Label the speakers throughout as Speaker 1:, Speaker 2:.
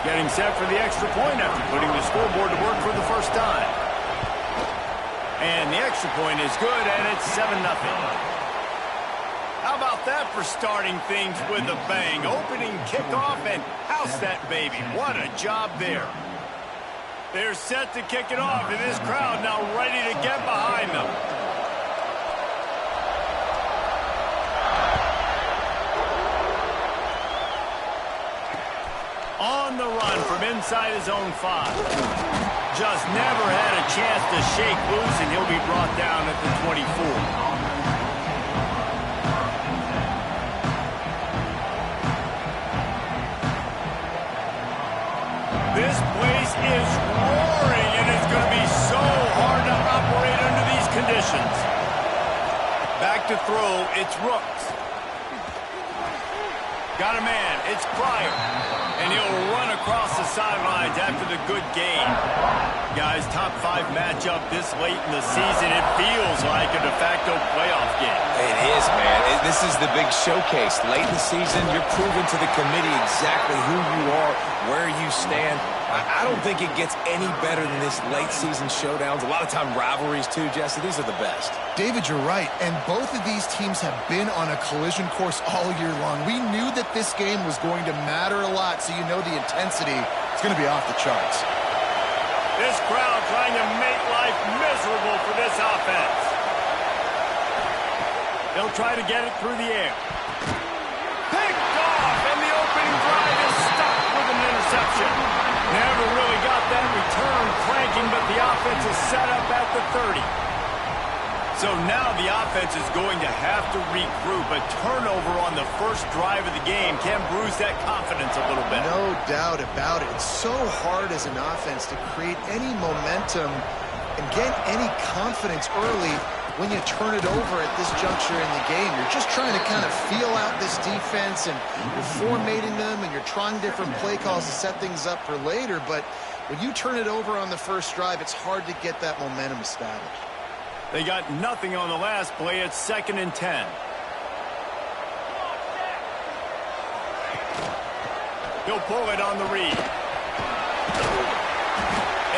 Speaker 1: Getting set for the extra point after putting the scoreboard to work for the first time. And the extra point is good, and it's 7-0. How about that for starting things with a bang? Opening kickoff and house that baby. What a job there. They're set to kick it off, and this crowd now ready to get behind them. On the run from inside his own 5. Just never had a chance to shake loose, and he'll be brought down at the 24. This place is roaring, and it's going to be so hard to operate under these conditions. Back to throw, it's Rooks. Got a man, it's Pryor. And he'll run across the sidelines after the good gain. Guys, top 5 matchup this late in the season. It feels like a de facto playoff game.
Speaker 2: It is, man. This is the big showcase. Late in the season, you're proving to the committee exactly who you are, where you stand. I don't think it gets any better than this late season showdowns. A lot of time rivalries too, Jesse. These are the best.
Speaker 3: David, you're right. And both of these teams have been on a collision course all year long. We knew that this game was going to matter a lot, so you know the intensity is going to be off the charts.
Speaker 1: This crowd trying to make life miserable for this offense. They'll try to get it through the air. Picked off, and the opening drive is stopped with an interception. Never really got that return cranking, but the offense is set up at the 30. So now the offense is going to have to regroup. A turnover on the first drive of the game can bruise that confidence a little bit.
Speaker 3: No doubt about it. It's so hard as an offense to create any momentum and get any confidence early when you turn it over at this juncture in the game. You're just trying to kind of feel out this defense, and you're formatting them, and you're trying different play calls to set things up for later. But when you turn it over on the first drive, it's hard to get that momentum established.
Speaker 1: They got nothing on the last play. It's 2nd and 10. He'll pull it on the read.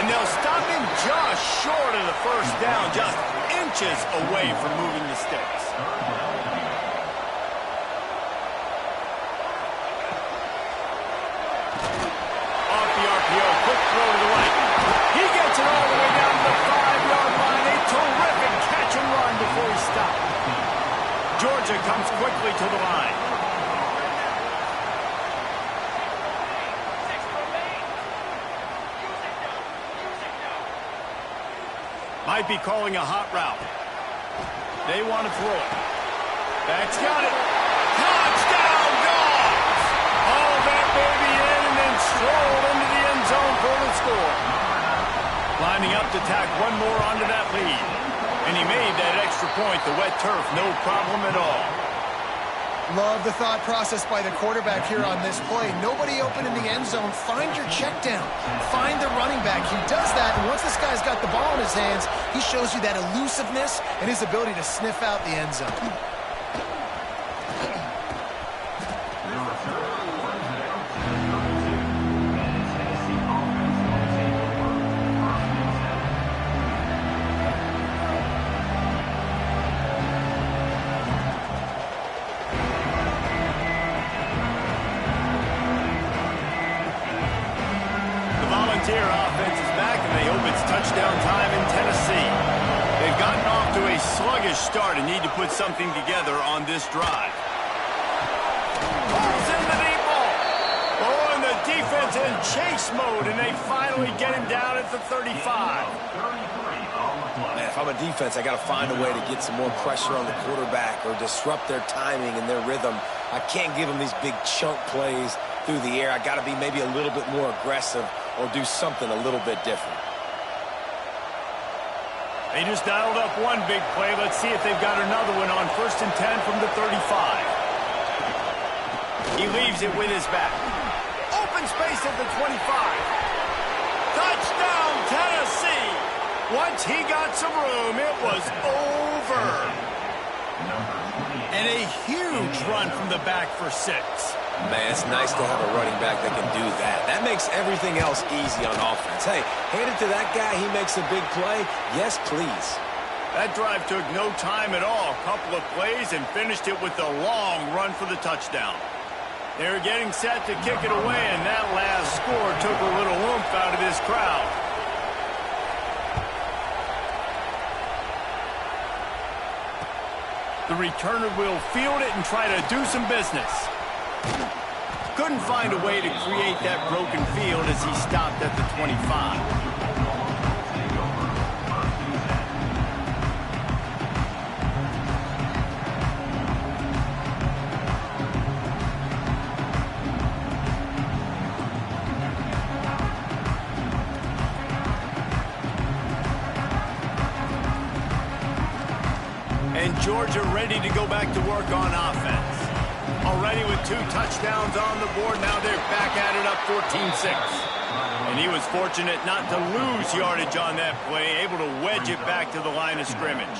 Speaker 1: And they'll stop him just short of the first down, just inches away from moving the sticks. Off the RPO, quick throw to the right. He gets it all the way down to the 5-yard line. A terrific catch and run before he stopped. Georgia comes quickly to the line. Might be calling a hot route. They want to throw it. Back's got it. Touchdown, Dogs! All that baby in and then strolled into the end zone for the score. Lining up to tack one more onto that lead. And he made that extra point, the wet turf, no problem at all.
Speaker 3: Love the thought process by the quarterback here on this play. Nobody open in the end zone. Find your check down. Find the running back. He does that, and once this guy's got the ball in his hands, he shows you that elusiveness and his ability to sniff out the end zone.
Speaker 1: Offense is back, and they hope it's touchdown time in Tennessee. They've gotten off to a sluggish start and need to put something together on this drive. Pulls in the deep ball. Oh, and the defense in chase mode, and they finally get him down at the 35.
Speaker 2: Man, if I'm a defense, I got to find a way to get some more pressure on the quarterback or disrupt their timing and their rhythm. I can't give them these big chunk plays through the air. I got to be maybe a little bit more aggressive or do something a little bit different.
Speaker 1: They just dialed up one big play. Let's see if they've got another one on 1st and 10 from the 35. He leaves it with his back. Open space at the 25. Touchdown, Tennessee. Once he got some room, it was over. And a huge run from the back for 6.
Speaker 2: Man, it's nice to have a running back that can do that. That makes everything else easy on offense. Hey, hand it to that guy. He makes a big play. Yes, please.
Speaker 1: That drive took no time at all. A couple of plays and finished it with a long run for the touchdown. They're getting set to kick it away, and that last score took a little oomph out of this crowd. The returner will field it and try to do some business. Couldn't find a way to create that broken field as he stopped at the 25. Georgia ready to go back to work on offense. Already with 2 touchdowns on the board, now they're back at it up 14-6. And he was fortunate not to lose yardage on that play, able to wedge it back to the line of scrimmage.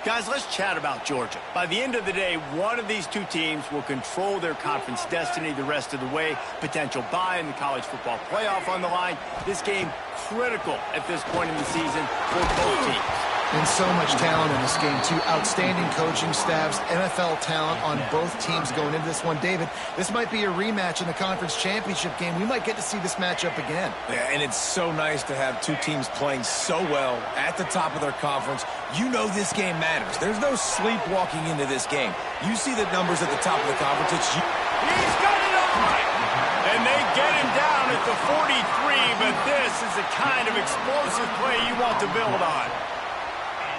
Speaker 1: Guys, let's chat about Georgia. By the end of the day, one of these 2 teams will control their conference destiny the rest of the way. Potential bye in the college football playoff on the line. This game critical at this point in the season for both teams.
Speaker 3: And so much talent in this game, too. Outstanding coaching staffs, NFL talent on both teams going into this one. David, this might be a rematch in the conference championship game. We might get to see this matchup again.
Speaker 2: Yeah, and it's so nice to have 2 teams playing so well at the top of their conference. You know this game matters. There's no sleepwalking into this game. You see the numbers at the top of the conference. It's you.
Speaker 1: He's got it all right. And they get him down at the 43, but this is the kind of explosive play you want to build on.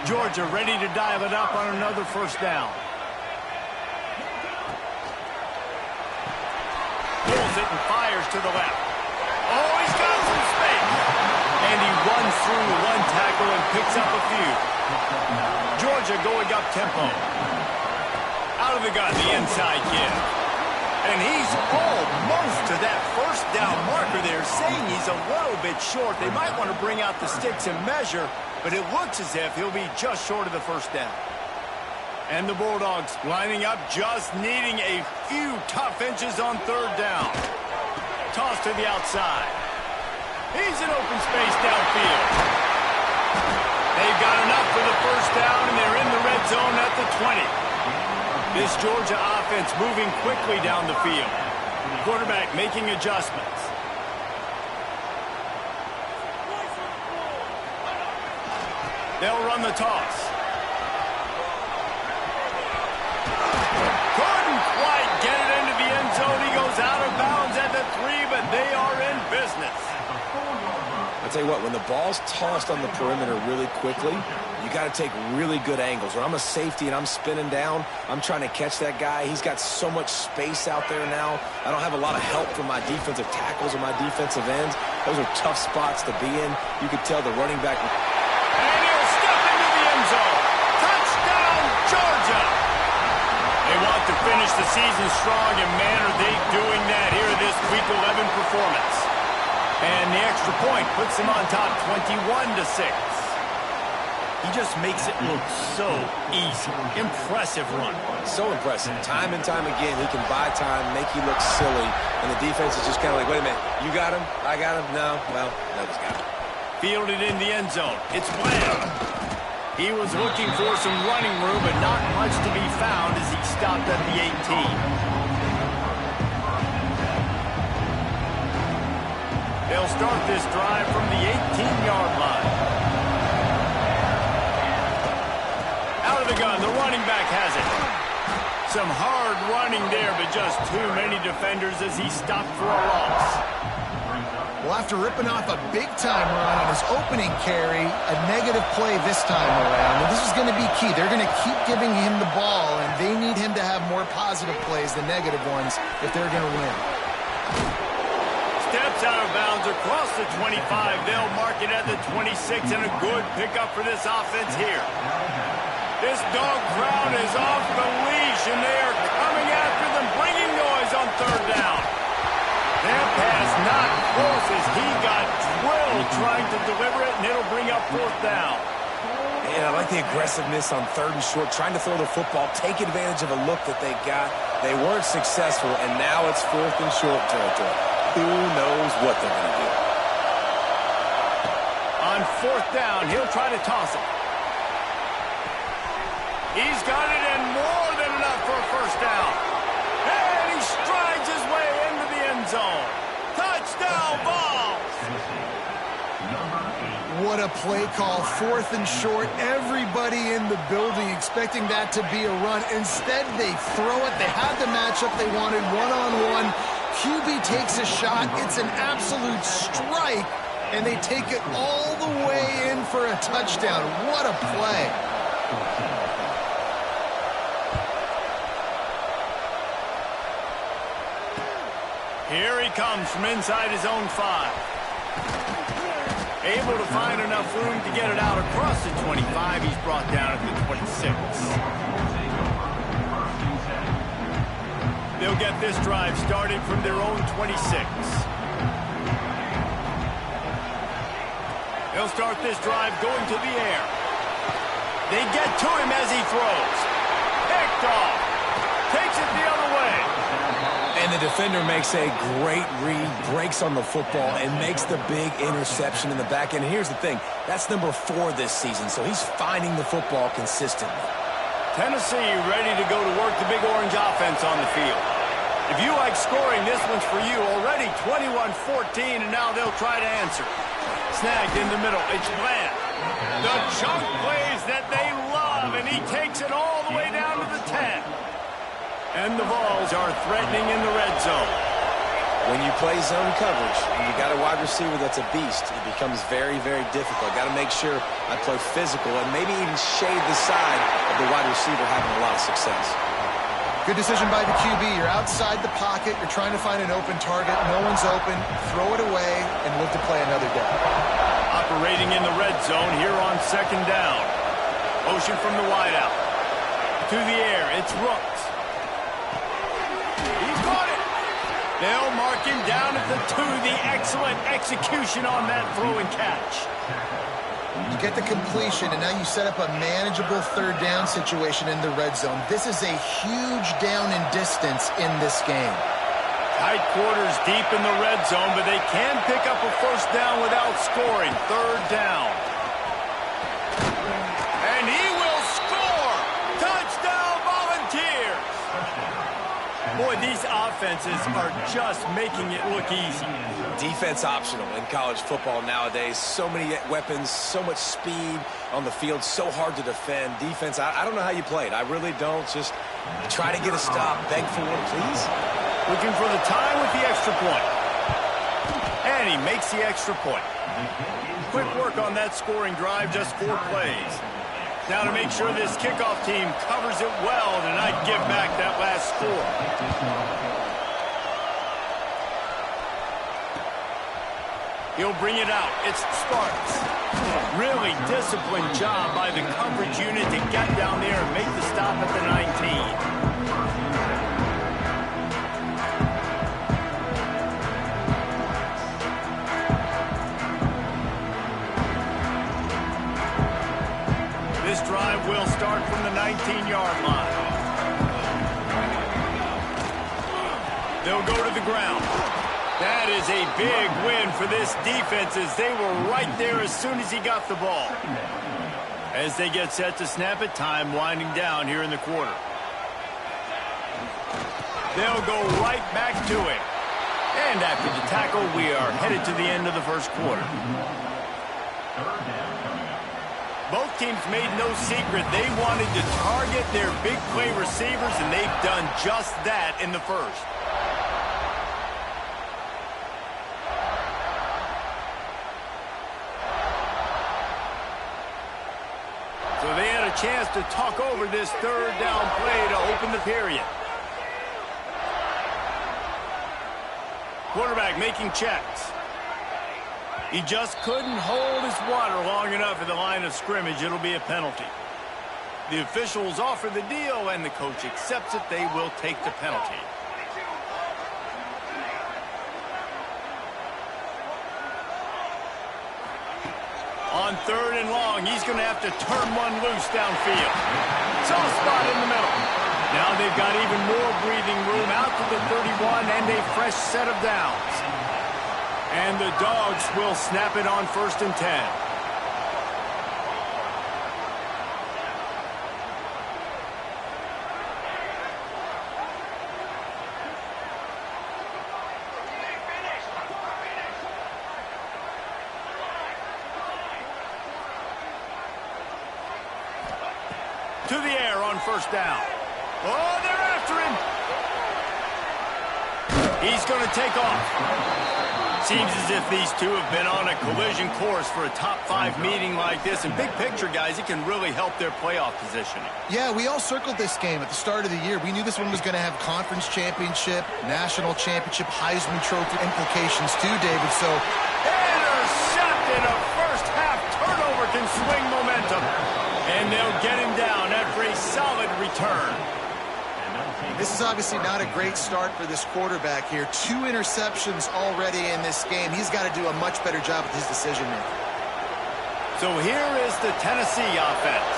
Speaker 1: Georgia ready to dial it up on another first down. Pulls it and fires to the left. Oh, he's got some space. And he runs through 1 tackle and picks up a few. Georgia going up tempo. Out of the gun, the inside give. And he's almost to that first down marker there, saying he's a little bit short. They might want to bring out the sticks and measure, but it looks as if he'll be just short of the first down. And the Bulldogs lining up, just needing a few tough inches on 3rd down. Toss to the outside. He's in open space downfield. They've got enough for the first down, and they're in the red zone at the 20. This Georgia offense moving quickly down the field. Quarterback making adjustments. They'll run the toss. Couldn't quite get it into the end zone. He goes out of bounds at the 3, but they are in business.
Speaker 2: I'll tell you what, when the ball's tossed on the perimeter really quickly, you got to take really good angles. When I'm a safety and I'm spinning down, I'm trying to catch that guy. He's got so much space out there now. I don't have a lot of help from my defensive tackles or my defensive ends. Those are tough spots to be in. You could tell the running back.
Speaker 1: And he'll step into the end zone. Touchdown, Georgia! They want to finish the season strong, and man, are they doing that here in this Week 11 performance. And the extra point puts them on top 21-6. He just makes it look so easy. Impressive run.
Speaker 2: So impressive. Time and time again, he can buy time, make you look silly, and the defense is just kind of like, wait a minute, you got him? I got him? No? Well, no, he's got him.
Speaker 1: Fielded in the end zone. It's Bland. He was looking for some running room, but not much to be found as he stopped at the 18. They'll start this drive from the 18-yard line. Out of the gun, the running back has it. Some hard running there, but just too many defenders as he stopped for a loss.
Speaker 3: Well, after ripping off a big-time run on his opening carry, a negative play this time around. And this is going to be key. They're going to keep giving him the ball, and they need him to have more positive plays than negative ones if they're going to win.
Speaker 1: Steps out of bounds across the 25. They'll mark it at the 26, and a good pickup for this offense here. This dog crowd is off the leash, and they are coming after them, bringing noise on 3rd down. That pass not close as he got drilled trying to deliver it, and it'll bring up 4th down.
Speaker 2: Yeah, I like the aggressiveness on 3rd and short, trying to throw the football, take advantage of a look that they got. They weren't successful, and now it's 4th and short territory. Who knows what they're going to do?
Speaker 1: On 4th down, he'll try to toss it. He's got it in more than enough for a first down. And he strides his way into the end zone. Touchdown ball!
Speaker 3: What a play call. 4th and short. Everybody in the building expecting that to be a run. Instead, they throw it. They had the matchup they wanted, one-on-one. QB takes a shot. It's an absolute strike, and they take it all the way in for a touchdown. What a play.
Speaker 1: Here he comes from inside his own 5. Able to find enough room to get it out across the 25. He's brought down at the 26. They'll get this drive started from their own 26. They'll start this drive going to the air. They get to him as he throws. Picked off. Takes it the other way.
Speaker 2: And the defender makes a great read, breaks on the football, and makes the big interception in the back end. And here's the thing, that's number 4 this season, so he's finding the football consistently.
Speaker 1: Tennessee ready to go to work the Big Orange offense on the field. If you like scoring, this one's for you. Already 21-14, and now they'll try to answer. Snagged in the middle. It's Bland. The chunk plays that they love, and he takes it all the way down to the 10. And the Vols are threatening in the red zone.
Speaker 2: When you play zone coverage and you got a wide receiver that's a beast, it becomes very, very difficult. Got to make sure I play physical and maybe even shade the side of the wide receiver having a lot of success.
Speaker 3: Good decision by the QB. You're outside the pocket. You're trying to find an open target. No one's open. Throw it away and live to play another day.
Speaker 1: Operating in the red zone here on 2nd down. Motion from the wideout. To the air. It's Rooks. He's got it. They'll mark him down at the 2. The excellent execution on that throw and catch.
Speaker 3: You get the completion, and now you set up a manageable 3rd down situation in the red zone. This is a huge down in distance in this game.
Speaker 1: Tight quarters deep in the red zone, but they can pick up a first down without scoring. 3rd down. And he will score! Touchdown Volunteers! Boy, these offenses are just making it look easy.
Speaker 2: Defense optional in college football nowadays. So many weapons, so much speed on the field, so hard to defend. Defense, I don't know how you play it. I really don't. Just try to get a stop, beg for one, please.
Speaker 1: Looking for the time with the extra point. And he makes the extra point. Quick work on that scoring drive, just 4 plays. Now to make sure this kickoff team covers it well to not give back that last score. He'll bring it out. It's Sparks. Really disciplined job by the coverage unit to get down there and make the stop at the 19. This drive will start from the 19-yard line. They'll go to the ground. That is a big win for this defense as they were right there as soon as he got the ball. As they get set to snap it, time winding down here in the quarter. They'll go right back to it. And after the tackle, we are headed to the end of the first quarter. Both teams made no secret they wanted to target their big play receivers, and they've done just that in the first. So they had a chance to talk over this 3rd down play to open the period. Quarterback making checks. He just couldn't hold his water long enough at the line of scrimmage. It'll be a penalty. The officials offer the deal, and the coach accepts it. They will take the penalty. On 3rd and long, he's going to have to turn one loose downfield. Soft spot in the middle. Now they've got even more breathing room out to the 31 and a fresh set of downs. And the Dogs will snap it on 1st and 10. To the air on 1st down. Oh, they're after him. He's going to take off. Seems as if these two have been on a collision course for a top 5 meeting like this. And big picture, guys, it can really help their playoff positioning.
Speaker 3: Yeah, we all circled this game at the start of the year. We knew this one was going to have conference championship, national championship, Heisman Trophy implications too, David. So,
Speaker 1: intercepted. A first half turnover can swing momentum. And they'll get him down after a solid return.
Speaker 3: This is obviously not a great start for this quarterback here. 2 interceptions already in this game. He's got to do a much better job with his decision-making.
Speaker 1: So here is the Tennessee offense.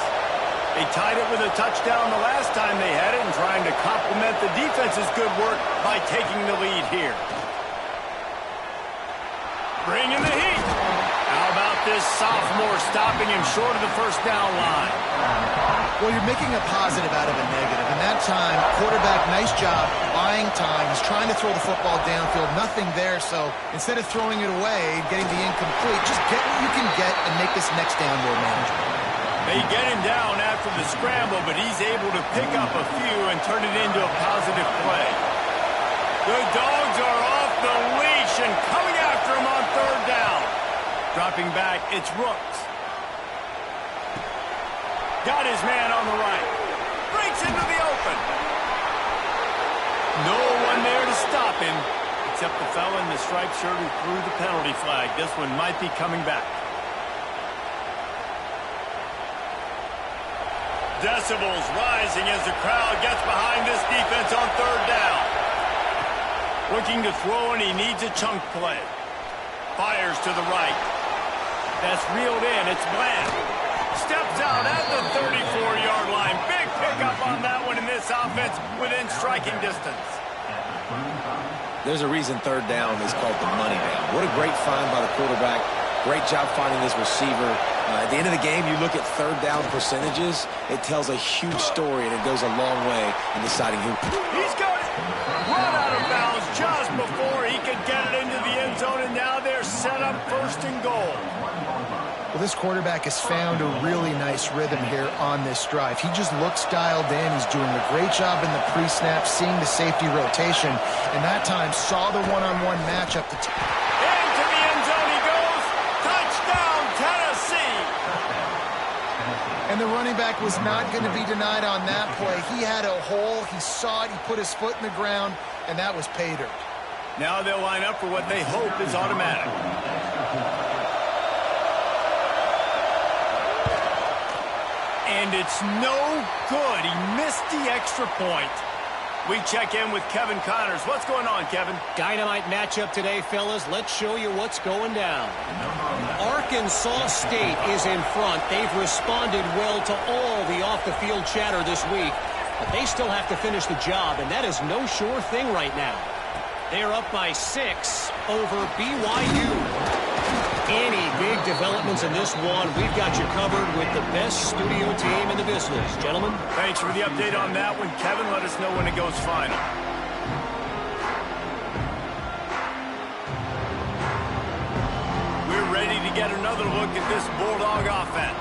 Speaker 1: They tied it with a touchdown the last time they had it and trying to complement the defense's good work by taking the lead here. Bringing the heat. How about this sophomore stopping him short of the 1st down line?
Speaker 3: Well, you're making a positive out of a negative. In that time, quarterback, nice job, buying time. He's trying to throw the football downfield. Nothing there, so instead of throwing it away, getting the incomplete, just get what you can get and make this next down more manageable.
Speaker 1: They get him down after the scramble, but he's able to pick up a few and turn it into a positive play. The Dogs are off the leash and coming after him on 3rd down. Dropping back, it's Rooks. Got his man on the right. Breaks into the open. No one there to stop him, except the fella in the striped shirt who threw the penalty flag. This one might be coming back. Decibels rising as the crowd gets behind this defense on 3rd down. Looking to throw, and he needs a chunk play. Fires to the right. That's reeled in. It's Bland. Steps out at the 34-yard line. Big pickup on that one in this offense within striking distance.
Speaker 2: There's a reason 3rd down is called the money down. What a great find by the quarterback. Great job finding his receiver. At the end of the game, you look at 3rd down percentages. It tells a huge story, and it goes a long way in deciding who.
Speaker 1: He's got it. Run out of bounds just before he could get it into the end zone, and now they're set up 1st and goal.
Speaker 3: Well, this quarterback has found a really nice rhythm here on this drive. He just looks dialed in. He's doing a great job in the pre-snap, seeing the safety rotation, and that time saw the one-on-one matchup.
Speaker 1: Into the end zone he goes. Touchdown, Tennessee.
Speaker 3: And the running back was not going to be denied on that play. He had a hole. He saw it. He put his foot in the ground, and that was pay dirt.
Speaker 1: Now they'll line up for what they hope is automatic. And it's no good. He missed the extra point. We check in with Kevin Connors. What's going on, Kevin?
Speaker 4: Dynamite matchup today, fellas. Let's show you what's going down. Arkansas State is in front. They've responded well to all the off-the-field chatter this week, but they still have to finish the job, and that is no sure thing right now. They're up by 6 over BYU. Any big developments in this one, we've got you covered with the best studio team in the business. Gentlemen.
Speaker 1: Thanks for the update on that one, Kevin. Let us know when it goes final. We're ready to get another look at this Bulldog offense.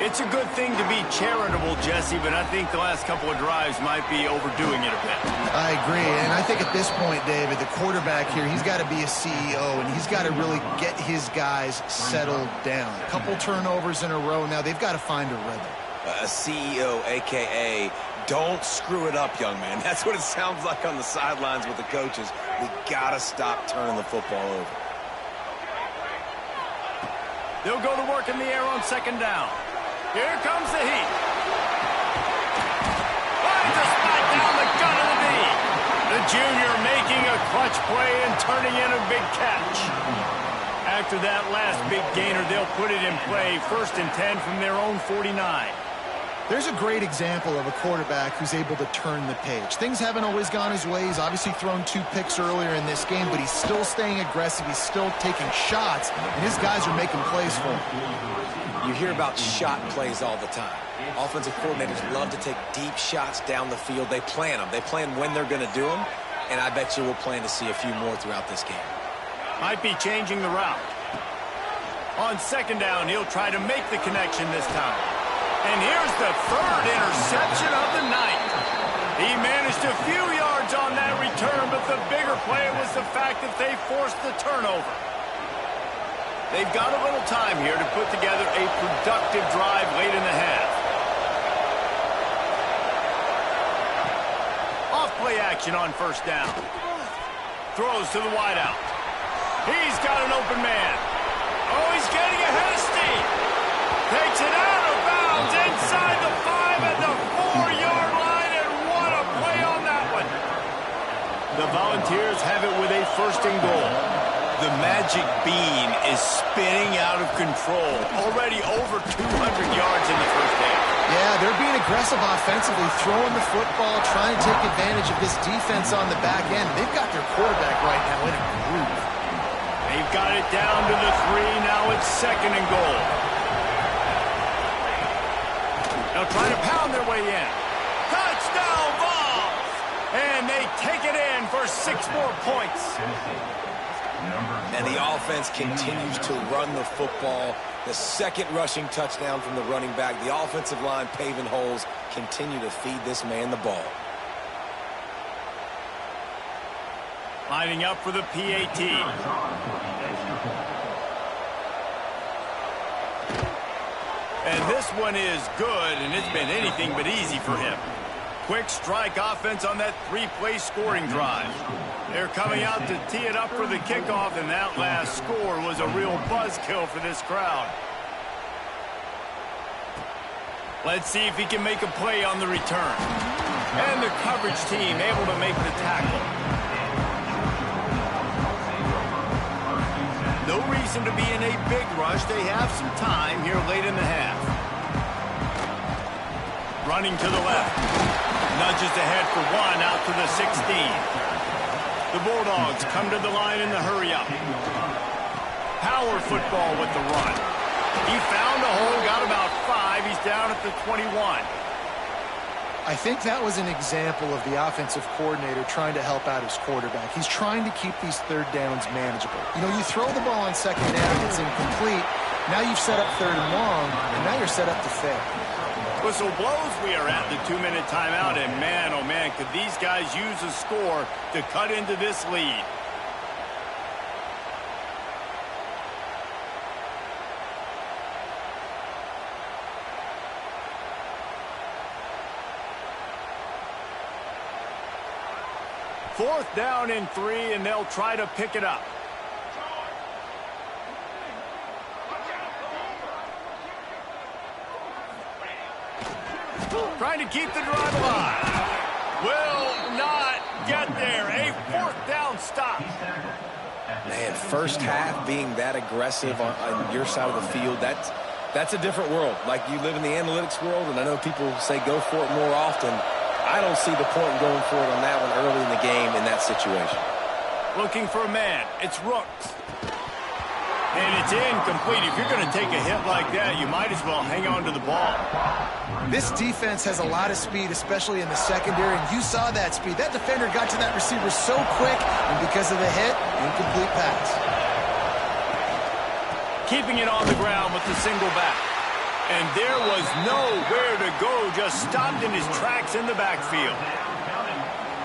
Speaker 1: It's a good thing to be charitable, Jesse, but I think the last couple of drives might be overdoing it a bit.
Speaker 3: I agree, and I think at this point, David, the quarterback here, he's got to be a CEO, and he's got to really get his guys settled down. A couple turnovers in a row now. They've got to find a rhythm.
Speaker 2: A CEO, a.k.a. don't screw it up, young man. That's what it sounds like on the sidelines with the coaches. We got to stop turning the football over.
Speaker 1: They'll go to work in the air on 2nd down. Here comes the heat. Finds a spot down the gut of the knee. The junior making a clutch play and turning in a big catch. After that last big gainer, they'll put it in play 1st and 10 from their own 49.
Speaker 3: There's a great example of a quarterback who's able to turn the page. Things haven't always gone his way. He's obviously thrown 2 picks earlier in this game, but he's still staying aggressive. He's still taking shots, and his guys are making plays for him.
Speaker 2: You hear about shot plays all the time. Offensive coordinators love to take deep shots down the field. They plan them. They plan when they're going to do them, and I bet you we'll plan to see a few more throughout this game.
Speaker 1: Might be changing the route. On second down, he'll try to make the connection this time. And here's the 3rd interception of the night. He managed a few yards on that return, but the bigger play was the fact that they forced the turnover. They've got a little time here to put together a productive drive late in the half. Off play action on first down. Throws to the wideout. He's got an open man. Oh, he's getting ahead of steam. Takes it out of bounds inside the 5 at the 4-yard line, and what a play on that one. The Volunteers have it with a 1st and goal. The magic bean is spinning out of control. Already over 200 yards in the first half.
Speaker 3: Yeah, they're being aggressive offensively, throwing the football, trying to take advantage of this defense on the back end. They've got their quarterback right now in a groove.
Speaker 1: They've got it down to the 3. Now it's 2nd and goal. They'll try to pound their way in. Touchdown, Vols! And they take it in for 6 more points.
Speaker 2: And the offense continues to run the football. The 2nd rushing touchdown from the running back. The offensive line paving holes. Continue to feed this man the ball.
Speaker 1: Lining up for the PAT. And this one is good, and it's been anything but easy for him. Quick strike offense on that 3-play scoring drive. They're coming out to tee it up for the kickoff, and that last score was a real buzzkill for this crowd. Let's see if he can make a play on the return. And the coverage team able to make the tackle. No reason to be in a big rush. They have some time here late in the half. Running to the left. Nudges ahead for 1 out to the 16. The Bulldogs come to the line in the hurry-up. Power football with the run. He found a hole, got about 5. He's down at the 21.
Speaker 3: I think that was an example of the offensive coordinator trying to help out his quarterback. He's trying to keep these 3rd downs manageable. You know, you throw the ball on 2nd down, it's incomplete. Now you've set up 3rd and long, and now you're set up to fail.
Speaker 1: Whistle blows, we are at the 2-minute timeout, and man, oh man, could these guys use a score to cut into this lead. Fourth down and 3, and they'll try to pick it up. Trying to keep the drive alive. Will not get there. A 4th down stop.
Speaker 2: Man, first half being that aggressive on your side of the field, that's a different world. Like, you live in the analytics world, and I know people say go for it more often. I don't see the point in going for it on that one early in the game in that situation.
Speaker 1: Looking for a man. It's Rooks. And it's incomplete. If you're going to take a hit like that, you might as well hang on to the ball.
Speaker 3: This defense has a lot of speed, especially in the secondary, and you saw that speed. That defender got to that receiver so quick, and because of the hit, incomplete pass.
Speaker 1: Keeping it on the ground with the single back. And there was nowhere to go, just stopped in his tracks in the backfield.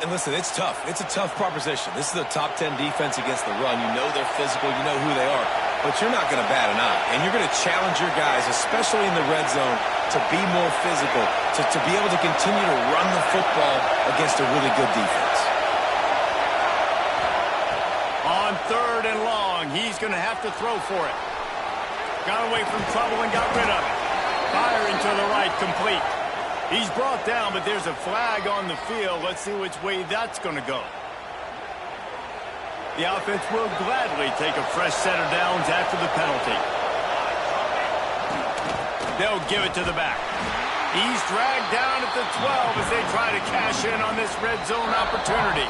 Speaker 2: And listen, it's tough. It's a tough proposition. This is a top 10 defense against the run. You know they're physical. You know who they are. But you're not going to bat an eye. And you're going to challenge your guys, especially in the red zone, to be more physical, to be able to continue to run the football against a really good defense.
Speaker 1: On 3rd and long, he's going to have to throw for it. Got away from trouble and got rid of it. Firing to the right, complete. He's brought down, but there's a flag on the field. Let's see which way that's going to go. The offense will gladly take a fresh set of downs after the penalty. They'll give it to the back. He's dragged down at the 12 as they try to cash in on this red zone opportunity.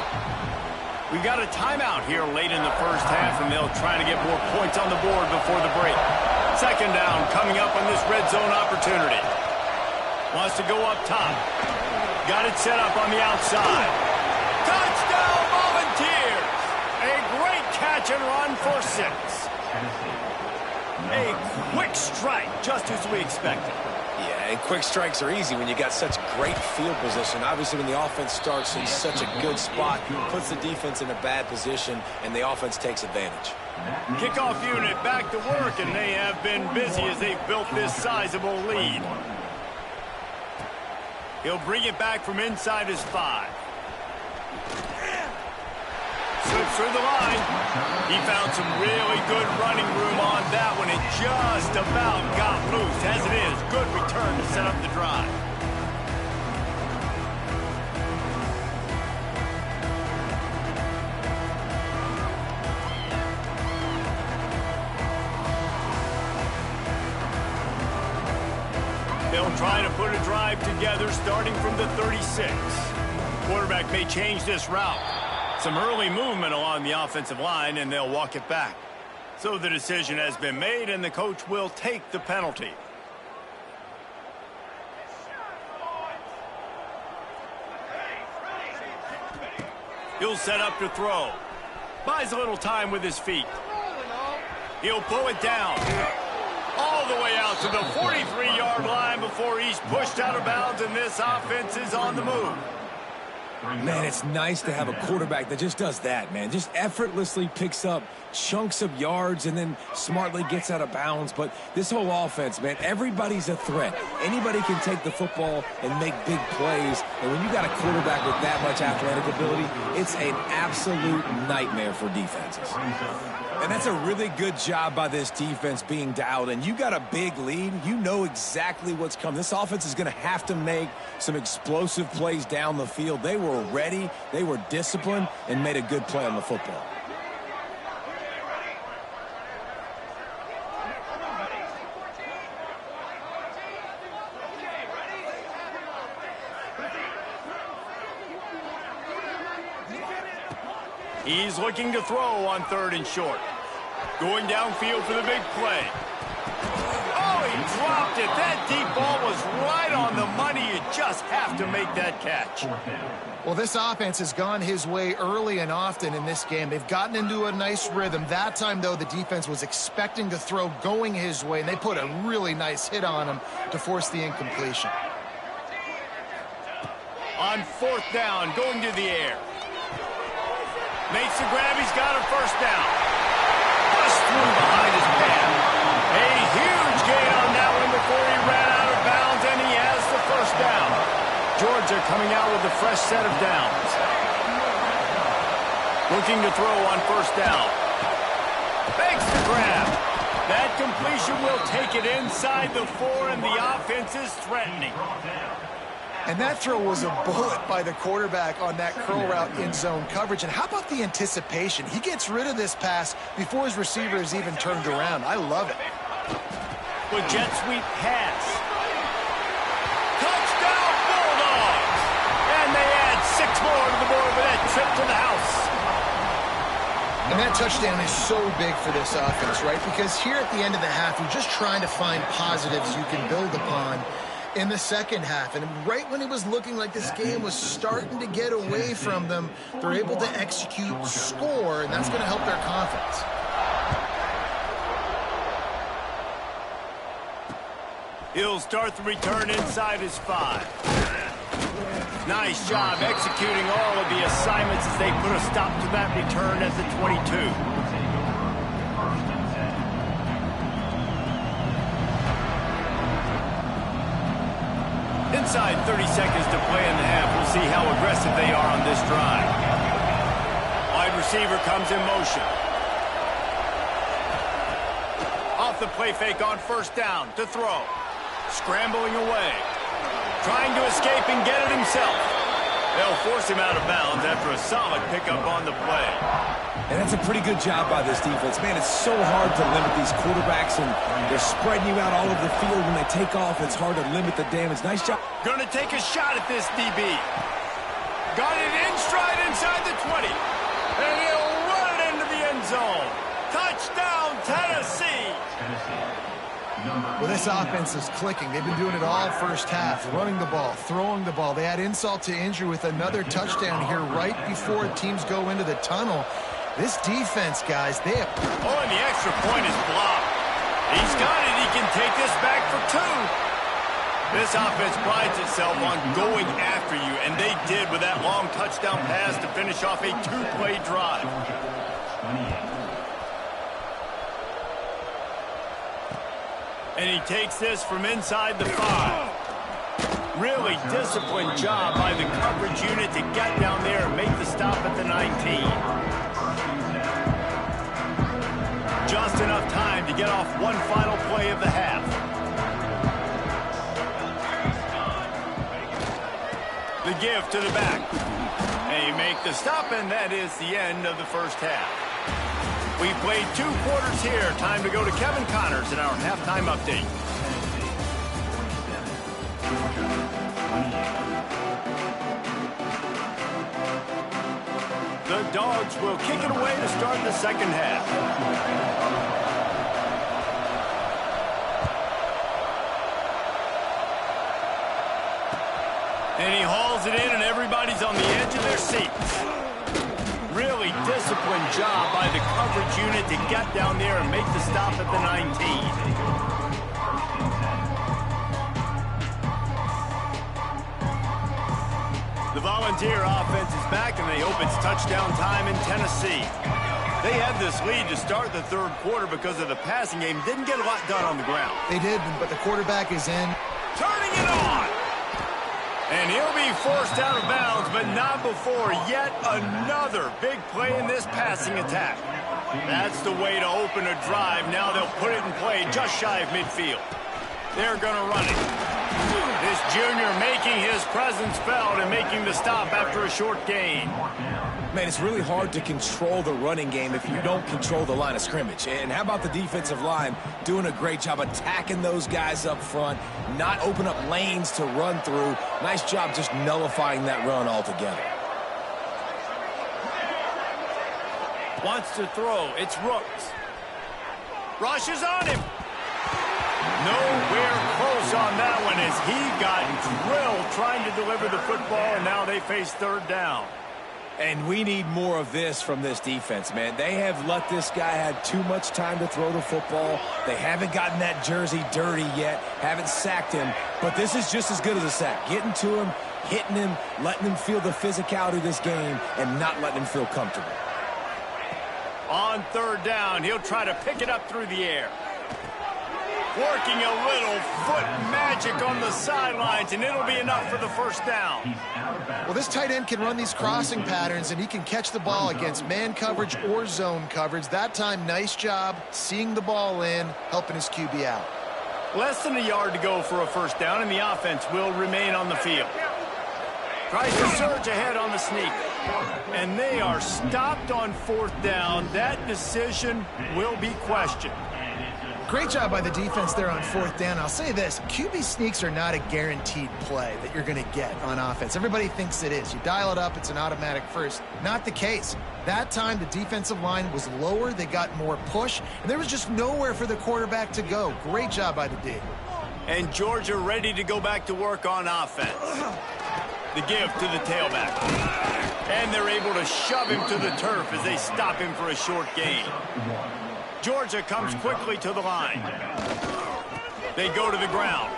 Speaker 1: We've got a timeout here late in the first half, and they'll try to get more points on the board before the break. Second down coming up on this red zone opportunity. Wants to go up top. Got it set up on the outside. Touchdown Volunteers! A great catch and run for 6. A quick strike, just as we expected.
Speaker 2: Yeah, and quick strikes are easy when you got such great field position. Obviously, when the offense starts in such a good spot, puts the defense in a bad position, and the offense takes advantage.
Speaker 1: Kickoff unit back to work, and they have been busy as they've built this sizable lead. He'll bring it back from inside his 5. Slips through the line. He found some really good running room on that one. It just about got loose. As it is, good return to set up the drive. They'll try to put a drive together starting from the 36. Quarterback may change this route. Some early movement along the offensive line, and they'll walk it back. So the decision has been made, and the coach will take the penalty. He'll set up to throw. Buys a little time with his feet. He'll pull it down. All the way out to the 43-yard line before he's pushed out of bounds, and this offense is on the move.
Speaker 2: Man, it's nice to have a quarterback that just does that, man. Just effortlessly picks up chunks of yards and then smartly gets out of bounds. But this whole offense, man, everybody's a threat. Anybody can take the football and make big plays. And when you got a quarterback with that much athletic ability, it's an absolute nightmare for defenses. And that's a really good job by this defense being dialed in. You got a big lead. You know exactly what's coming. This offense is going to have to make some explosive plays down the field. They were ready, they were disciplined, and made a good play on the football.
Speaker 1: He's looking to throw on 3rd and short. Going downfield for the big play. Oh, he dropped it. That deep ball was right on the money. You just have to make that catch.
Speaker 3: Well, this offense has gone his way early and often in this game. They've gotten into a nice rhythm. That time, though, the defense was expecting to throw going his way, and they put a really nice hit on him to force the incompletion.
Speaker 1: On 4th down, going to the air. Makes the grab. He's got a first down. Pushed through behind his man. A huge gain on that one before he ran out of bounds, and he has the first down. Georgia coming out with a fresh set of downs. Looking to throw on 1st down. Makes the grab. That completion will take it inside the 4, and the offense is threatening.
Speaker 3: And that throw was a bullet by the quarterback on that curl route in zone coverage. And how about the anticipation? He gets rid of this pass before his receiver is even turned around. I love it.
Speaker 1: With jet sweep pass. Touchdown Bulldogs! And they add 6 more to the board with that trip to the house.
Speaker 3: And that touchdown is so big for this offense, right? Because here at the end of the half, you're just trying to find positives you can build upon in the second half. And right when it was looking like this game was starting to get away from them, they're able to execute, score, and that's going to help their confidence.
Speaker 1: He'll start the return inside his 5. Nice job executing all of the assignments as they put a stop to that return at the 22. Inside 30 seconds to play in the half. We'll see how aggressive they are on this drive. Wide receiver comes in motion. Off the play fake on 1st down to throw. Scrambling away. Trying to escape and get it himself. They'll force him out of bounds after a solid pickup on the play.
Speaker 2: And that's a pretty good job by this defense. Man, it's so hard to limit these quarterbacks, and they're spreading you out all over the field. When they take off, it's hard to limit the damage. Nice job.
Speaker 1: Going to take a shot at this DB. Got it in stride inside the 20. And he'll run it into the end zone. Touchdown, Tennessee.
Speaker 3: Well, this offense is clicking. They've been doing it all first half, running the ball, throwing the ball. They add insult to injury with another touchdown here right before teams go into the tunnel. This defense, guys, they have...
Speaker 1: Oh, and the extra point is blocked. He's got it. He can take this back for 2. This offense prides itself on going after you, and they did with that long touchdown pass to finish off a 2-play drive. And he takes this from inside the 5. Really disciplined job by the coverage unit to get down there and make the stop at the 19. Just enough time to get off one final play of the half. The give to the back. They make the stop, and that is the end of the first half. We've played 2 quarters here. Time to go to Kevin Connors in our halftime update. The Dogs will kick it away to start the second half. And he hauls it in, and everybody's on the edge of their seats. Really disciplined job by the coverage unit to get down there and make the stop at the 19. The Volunteer offense is back, and they hope it's touchdown time in Tennessee. They had this lead to start the third quarter because of the passing game. Didn't get a lot done on the ground.
Speaker 3: They did, but the quarterback is in.
Speaker 1: Turning it on! And he'll be forced out of bounds, but not before yet another big play in this passing attack. That's the way to open a drive. Now they'll put it in play just shy of midfield. They're going to run it. This junior making his presence felt and making the stop after a short gain.
Speaker 2: Man, it's really hard to control the running game if you don't control the line of scrimmage. And how about the defensive line doing a great job attacking those guys up front, not open up lanes to run through. Nice job just nullifying that run altogether.
Speaker 1: Wants to throw. It's Rooks. Rushes on him. Nowhere close on that one as he got drilled trying to deliver the football, and now they face third down.
Speaker 2: And we need more of this from this defense, man. They have let this guy have too much time to throw the football. They haven't gotten that jersey dirty yet, haven't sacked him. But this is just as good as a sack. Getting to him, hitting him, letting him feel the physicality of this game, and not letting him feel comfortable.
Speaker 1: On third down, he'll try to pick it up through the air. Working a little foot magic on the sidelines, and it'll be enough for the first down.
Speaker 3: Well, this tight end can run these crossing patterns, and he can catch the ball against man coverage or zone coverage. That time, nice job seeing the ball in, helping his QB out.
Speaker 1: Less than a yard to go for a first down, and the offense will remain on the field. Tries to surge ahead on the sneak. And they are stopped on fourth down. That decision will be questioned.
Speaker 3: Great job by the defense there on fourth down. I'll say this, QB sneaks are not a guaranteed play that you're going to get on offense. Everybody thinks it is. You dial it up, it's an automatic first. Not the case. That time, the defensive line was lower. They got more push, and there was just nowhere for the quarterback to go. Great job by the D.
Speaker 1: And Georgia ready to go back to work on offense. The give to the tailback. And they're able to shove him to the turf as they stop him for a short gain. Georgia comes quickly to the line. They go to the ground.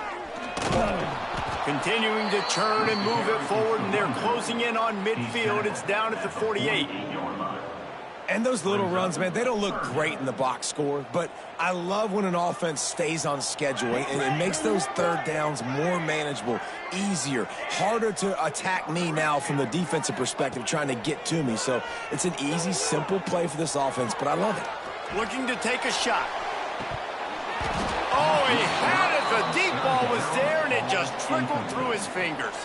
Speaker 1: Continuing to churn and move it forward, and they're closing in on midfield. It's down at the 48.
Speaker 2: And those little runs, man, they don't look great in the box score, but I love when an offense stays on schedule, and it makes those third downs more manageable, easier, harder to attack me now from the defensive perspective, trying to get to me. So it's an easy, simple play for this offense, but I love it.
Speaker 1: Looking to take a shot. Oh, he had it The deep ball was there, and it just trickled through his fingers.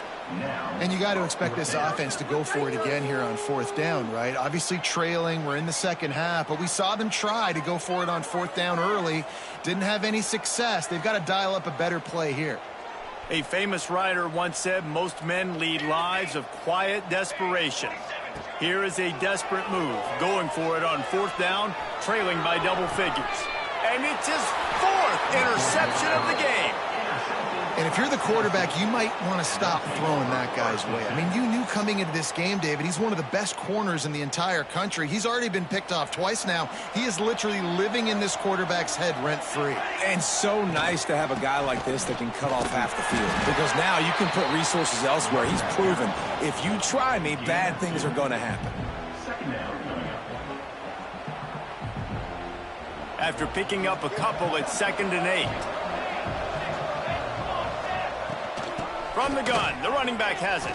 Speaker 3: And you got to expect this offense to go for it again here on fourth down, right? Obviously trailing, we're in the second half, but we saw them try to go for it on fourth down early. Didn't have any success. They've got to dial up a better play here.
Speaker 1: A famous writer once said most men lead lives of quiet desperation. Here is a desperate move, going for it on fourth down, trailing by double figures. And it's his fourth interception of the game.
Speaker 3: And if you're the quarterback, you might want to stop throwing that guy's way. I mean, you knew coming into this game, David, he's one of the best corners in the entire country. He's already been picked off twice now. He is literally living in this quarterback's head rent-free.
Speaker 2: And so nice to have a guy like this that can cut off half the field. Because now you can put resources elsewhere. He's proven, if you try me, bad things are going to happen.
Speaker 1: After picking up a couple, it's 2nd and 8. From the gun, the running back has it.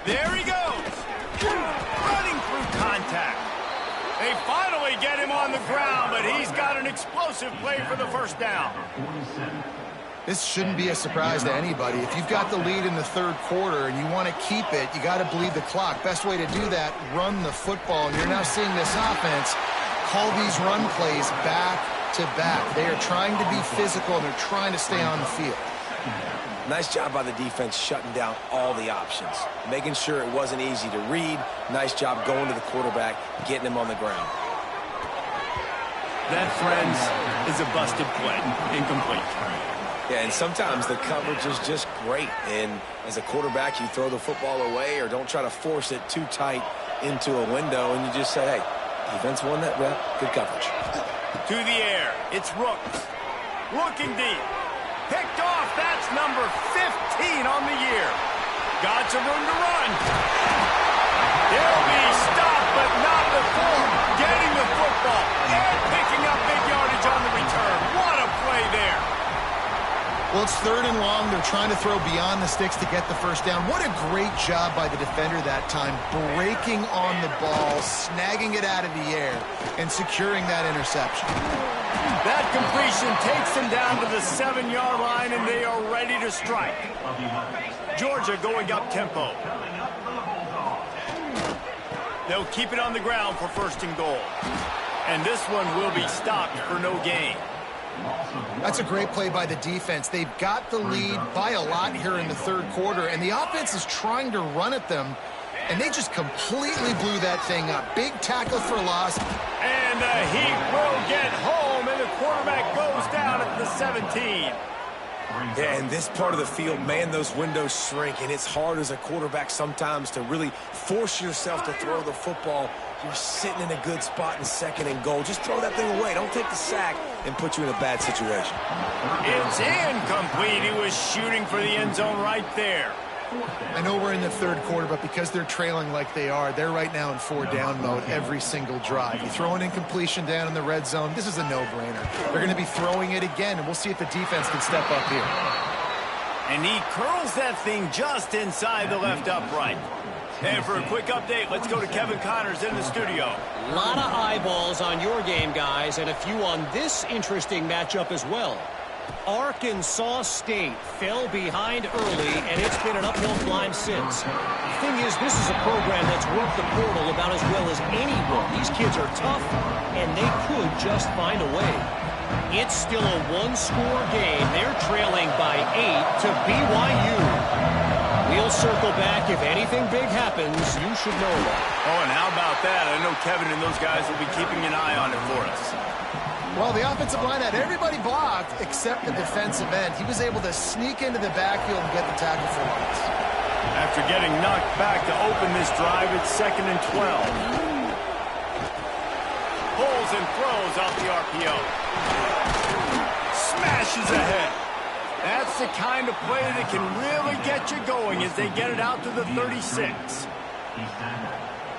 Speaker 1: There he goes. Running through contact. They finally get him on the ground, but he's got an explosive play for the first down.
Speaker 3: This shouldn't be a surprise to anybody. If you've got the lead in the third quarter and you want to keep it, you got to bleed the clock. Best way to do that, run the football. And you're now seeing this offense call these run plays back to back. They are trying to be physical, and they're trying to stay on the field.
Speaker 2: Nice job by the defense shutting down all the options, making sure it wasn't easy to read. Nice job going to the quarterback, getting him on the ground.
Speaker 1: That, friends, is a busted play. Incomplete.
Speaker 2: Yeah, and sometimes the coverage is just great. And as a quarterback, you throw the football away or don't try to force it too tight into a window, and you just say, hey, defense won that rep. Good coverage.
Speaker 1: To the air. It's Rooks. Looking deep. Picked off. That's number 15 on the year. Got some room to run. He'll be stopped, but not before getting the football and picking up big yardage on the return. What a play there.
Speaker 3: Well, it's 3rd and long. They're trying to throw beyond the sticks to get the first down. What a great job by the defender that time, breaking on the ball, snagging it out of the air, and securing that interception.
Speaker 1: That completion takes them down to the 7-yard line, and they are ready to strike. Georgia going up tempo. They'll keep it on the ground for 1st and goal. And this one will be stopped for no gain.
Speaker 3: That's a great play by the defense. They've got the lead by a lot here in the third quarter, and the offense is trying to run at them, and they just completely blew that thing up. Big tackle for loss.
Speaker 1: And the Heat will get home, and the quarterback goes down at the 17.
Speaker 2: Yeah, and this part of the field, man, those windows shrink, and it's hard as a quarterback sometimes to really force yourself to throw the football. You're sitting in a good spot in 2nd and goal. Just throw that thing away. Don't take the sack and put you in a bad situation.
Speaker 1: It's incomplete. He was shooting for the end zone right there.
Speaker 3: I know we're in the third quarter, but because they're trailing like they are, they're right now in 4-down mode every single drive. You throw an incompletion down in the red zone, this is a no-brainer. They're going to be throwing it again, and we'll see if the defense can step up here.
Speaker 1: And he curls that thing just inside the left upright. And for a quick update, let's go to Kevin Connors in the studio.
Speaker 4: A lot of eyeballs on your game, guys, and a few on this interesting matchup as well. Arkansas State fell behind early, and it's been an uphill climb since. The thing is, this is a program that's worked the portal about as well as anyone. These kids are tough, and they could just find a way. It's still a one-score game. They're trailing by 8 to BYU. We'll circle back. If anything big happens, you should know that.
Speaker 1: Oh, and how about that? I know Kevin and those guys will be keeping an eye on it for us.
Speaker 3: Well, the offensive line had everybody blocked except the defensive end. He was able to sneak into the backfield and get the tackle for loss.
Speaker 1: After getting knocked back to open this drive, it's 2nd and 12. Pulls and throws off the RPO. Smashes ahead. That's the kind of play that can really get you going as they get it out to the 36.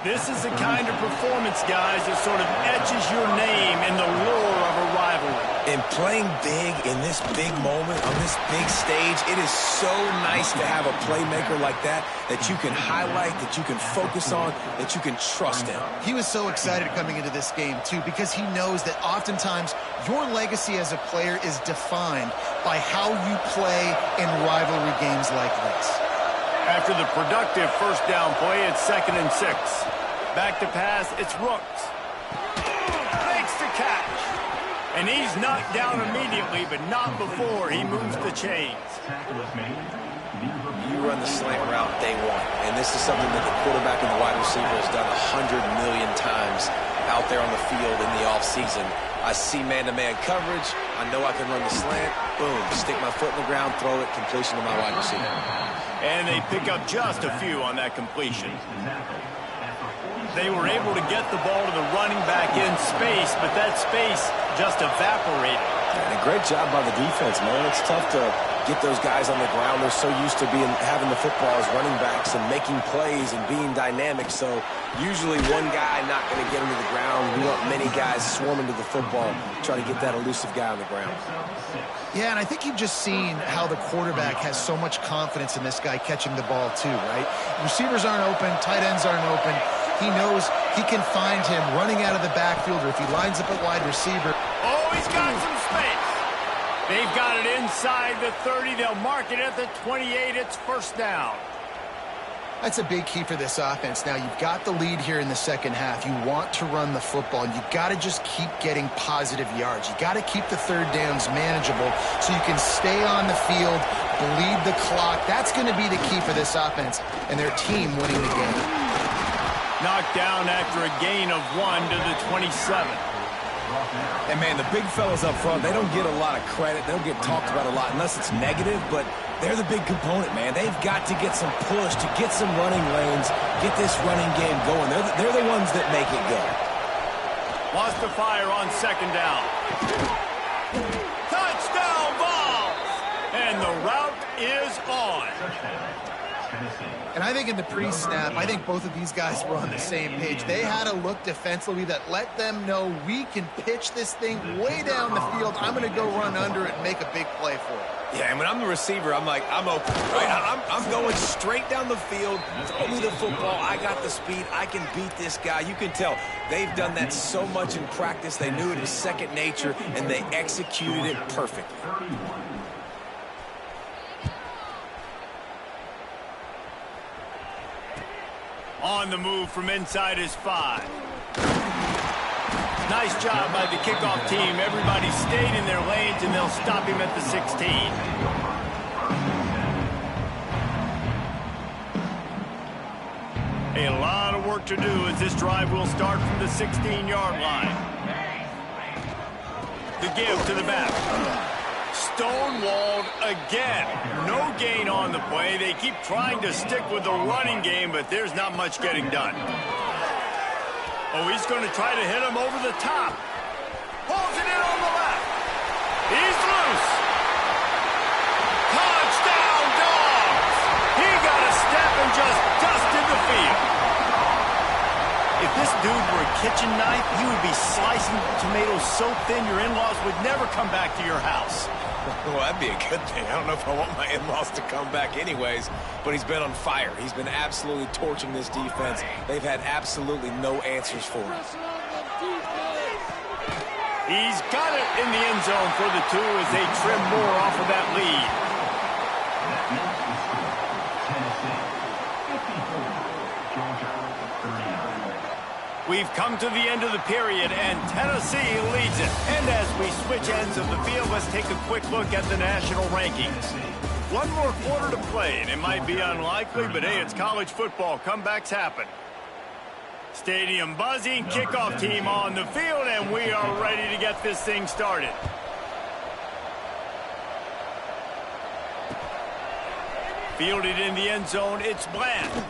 Speaker 1: This is the kind of performance, guys, that sort of etches your name in the lore of a rivalry.
Speaker 2: And playing big in this big moment, on this big stage, it is so nice to have a playmaker like that you can highlight, that you can focus on, that you can trust in.
Speaker 3: He was so excited coming into this game, too, because he knows that oftentimes your legacy as a player is defined by how you play in rivalry games like this.
Speaker 1: After the productive first down play, it's 2nd and 6. Back to pass, it's Rooks. Makes the catch. And he's knocked down immediately, but not before he moves the chains.
Speaker 2: You run the slant route day one, and this is something that the quarterback and the wide receiver has done 100 million times out there on the field in the offseason. I see man-to-man coverage. I know I can run the slant. Boom, stick my foot in the ground, throw it, completion to my wide receiver.
Speaker 1: And they pick up just a few on that completion. They were able to get the ball to the running back in space, but that space just evaporated.
Speaker 2: And a great job by the defense, man. It's tough to get those guys on the ground. They're so used to having the football as running backs and making plays and being dynamic. So usually one guy not going to get him to the ground. We want many guys swarming to the football, try to get that elusive guy on the ground.
Speaker 3: Yeah, and I think you've just seen how the quarterback has so much confidence in this guy catching the ball too, right? Receivers aren't open, tight ends aren't open. He knows he can find him running out of the backfield, or if he lines up at wide receiver.
Speaker 1: Oh, he's got some space. They've got it inside the 30. They'll mark it at the 28. It's first down.
Speaker 3: That's a big key for this offense. Now, you've got the lead here in the second half. You want to run the football, and you've got to just keep getting positive yards. You got to keep the third downs manageable so you can stay on the field, bleed the clock. That's going to be the key for this offense and their team winning the game.
Speaker 1: Knocked down after a gain of 1 to the 27.
Speaker 2: And, man, the big fellas up front, they don't get a lot of credit. They don't get talked about a lot unless it's negative, but they're the big component, man. They've got to get some push, to get some running lanes, get this running game going. They're the ones that make it go.
Speaker 1: Lost the fire on 2nd down. Touchdown ball! And the route is on.
Speaker 3: And I think in the pre-snap, I think both of these guys were on the same page. They had a look defensively that let them know we can pitch this thing way down the field. I'm going to go run under it and make a big play for it.
Speaker 2: Yeah, and when I'm the receiver, I'm like, I'm open, right? I'm going straight down the field. Throw me the football. I got the speed. I can beat this guy. You can tell they've done that so much in practice. They knew it was second nature, and they executed it perfectly.
Speaker 1: On the move from inside his 5. Nice job by the kickoff team. Everybody stayed in their lanes, and they'll stop him at the 16. A lot of work to do as this drive will start from the 16-yard line. The give to the back. Stonewalled again. No gain on the play. They keep trying to stick with the running game, but there's not much getting done. Oh, he's going to try to hit him over the top. Pulls it in on the left. He's loose. Touchdown, Dogs! He got a step and just dusted the field. If this dude were a kitchen knife, he would be slicing tomatoes so thin your in-laws would never come back to your house.
Speaker 2: Well, that'd be a good thing. I don't know if I want my in-laws to come back anyways, but he's been on fire. He's been absolutely torching this defense. They've had absolutely no answers for him.
Speaker 1: He's got it in the end zone for the 2 as they trim more off of that lead. We've come to the end of the period, and Tennessee leads it. And as we switch ends of the field, let's take a quick look at the national rankings. One more quarter to play, and it might be unlikely, but hey, it's college football. Comebacks happen. Stadium buzzing, kickoff team on the field, and we are ready to get this thing started. Fielded in the end zone, it's Bland.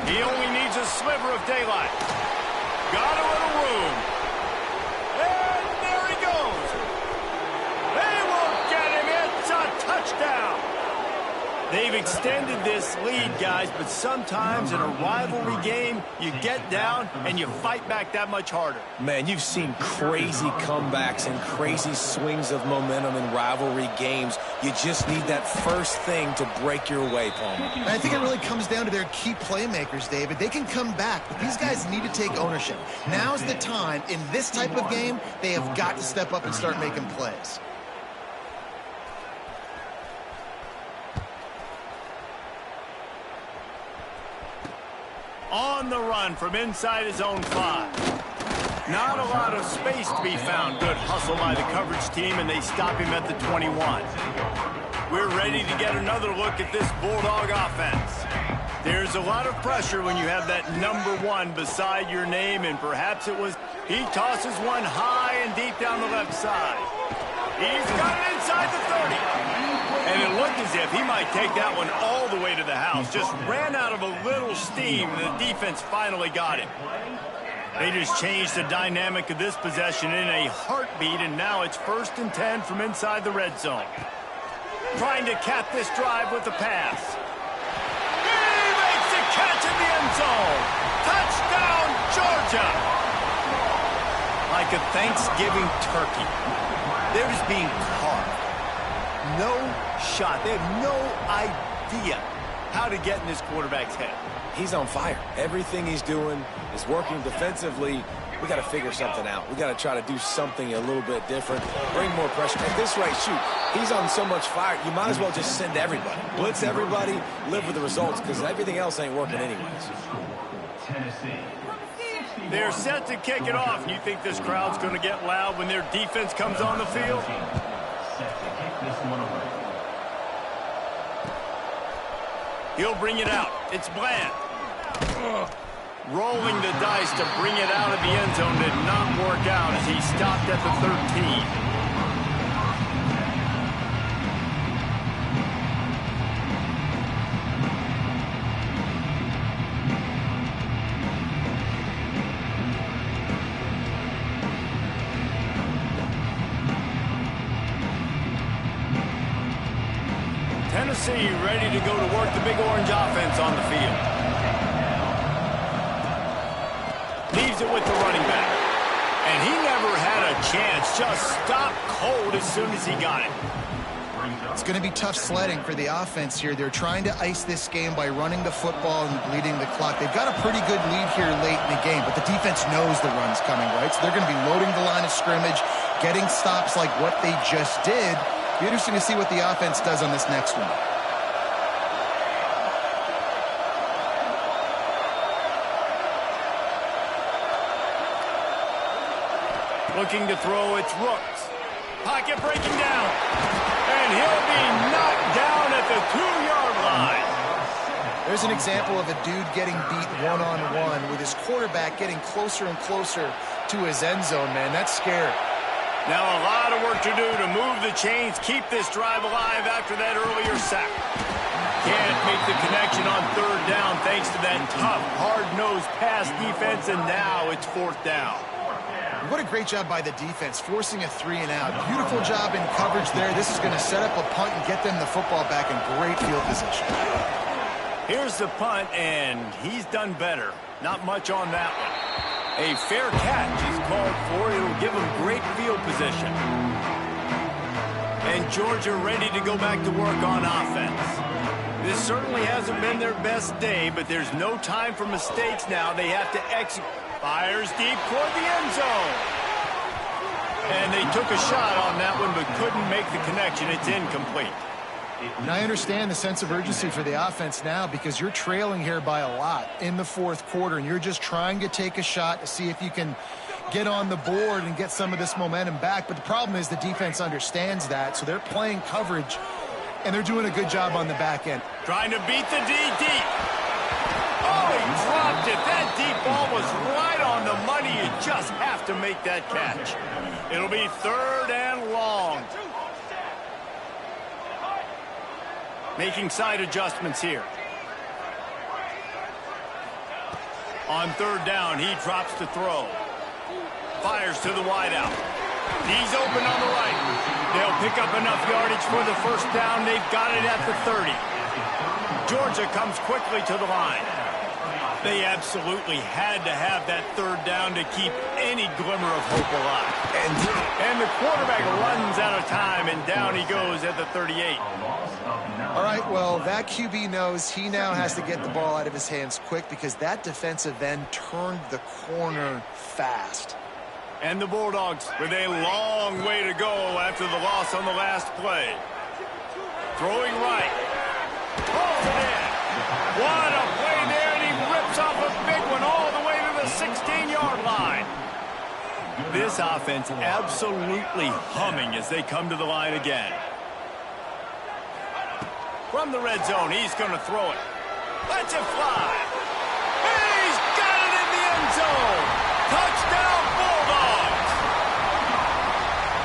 Speaker 1: He only needs a sliver of daylight. Got a little room. And there he goes. They won't get him. It's a touchdown. They've extended this lead, guys, but sometimes in a rivalry game, you get down and you fight back that much harder.
Speaker 2: Man, you've seen crazy comebacks and crazy swings of momentum in rivalry games. You just need that first thing to break your way, Palmer.
Speaker 3: And I think it really comes down to their key playmakers, David. They can come back, but these guys need to take ownership. Now's the time. In this type of game, they have got to step up and start making plays.
Speaker 1: On the run from inside his own 5. Not a lot of space to be found. Good hustle by the coverage team, and they stop him at the 21. We're ready to get another look at this Bulldog offense. There's a lot of pressure when you have that number 1 beside your name, and perhaps it was... He tosses one high and deep down the left side. He's got it inside the 30. And it looked as if he might take that one all the way to the house. Just ran out of a little steam. The defense finally got him. They just changed the dynamic of this possession in a heartbeat, and now it's 1st and 10 from inside the red zone. Trying to cap this drive with the pass. He makes the catch in the end zone. Touchdown, Georgia. Like a Thanksgiving turkey, they're just being carved. No shot. They have no idea how to get in this quarterback's head.
Speaker 2: He's on fire. Everything he's doing is working defensively. We got to figure something out. We got to try to do something a little bit different, bring more pressure. At this rate, shoot, he's on so much fire, you might as well just send everybody. Blitz everybody, live with the results, because everything else ain't working anyways.
Speaker 1: They're set to kick it off. You think this crowd's going to get loud when their defense comes on the field? He'll bring it out. It's Bland. Rolling the dice to bring it out of the end zone did not work out as he stopped at the 13. Tennessee ready to go to work the Big Orange offense on the field. Leaves it with the running back. And he never had a chance. Just stopped cold as soon as he got it.
Speaker 3: It's going to be tough sledding for the offense here. They're trying to ice this game by running the football and bleeding the clock. They've got a pretty good lead here late in the game, but the defense knows the run's coming, right? So they're going to be loading the line of scrimmage, getting stops like what they just did. Be interesting to see what the offense does on this next one.
Speaker 1: Looking to throw, it's Rooks. Pocket breaking down. And he'll be knocked down at the 2-yard line.
Speaker 3: There's an example of a dude getting beat one-on-one with his quarterback getting closer and closer to his end zone, man. That's scary.
Speaker 1: Now a lot of work to do to move the chains, keep this drive alive after that earlier sack. Can't make the connection on 3rd down thanks to that tough, hard-nosed pass defense, and now it's 4th down.
Speaker 3: What a great job by the defense, forcing a 3-and-out. Beautiful job in coverage there. This is going to set up a punt and get them the football back in great field position.
Speaker 1: Here's the punt, and he's done better. Not much on that one. A fair catch is called for. It'll give them great field position. And Georgia ready to go back to work on offense. This certainly hasn't been their best day, but there's no time for mistakes now. They have to execute. Fires deep toward the end zone. And they took a shot on that one, but couldn't make the connection. It's incomplete.
Speaker 3: And I understand the sense of urgency for the offense now because you're trailing here by a lot in the 4th quarter, and you're just trying to take a shot to see if you can get on the board and get some of this momentum back. But the problem is the defense understands that, so they're playing coverage, and they're doing a good job on the back end.
Speaker 1: Trying to beat the D deep. Oh, he dropped it. That deep ball was right on the money. You just have to make that catch. It'll be 3rd and long. Making side adjustments here. On 3rd down, he drops to throw. Fires to the wideout. He's open on the right. They'll pick up enough yardage for the 1st down. They've got it at the 30. Georgia comes quickly to the line. They absolutely had to have that third down to keep any glimmer of hope alive. And the quarterback runs out of time, and down he goes at the 38.
Speaker 3: All right, well, that QB knows he now has to get the ball out of his hands quick because that defensive end turned the corner fast.
Speaker 1: And the Bulldogs with a long way to go after the loss on the last play. Throwing right. Pulls it in. What a play there, and he rips off a big one all the way to the 16-yard line. This offense absolutely humming as they come to the line again. From the red zone, he's going to throw it. Lets it fly. He's got it in the end zone. Touchdown, Bulldogs.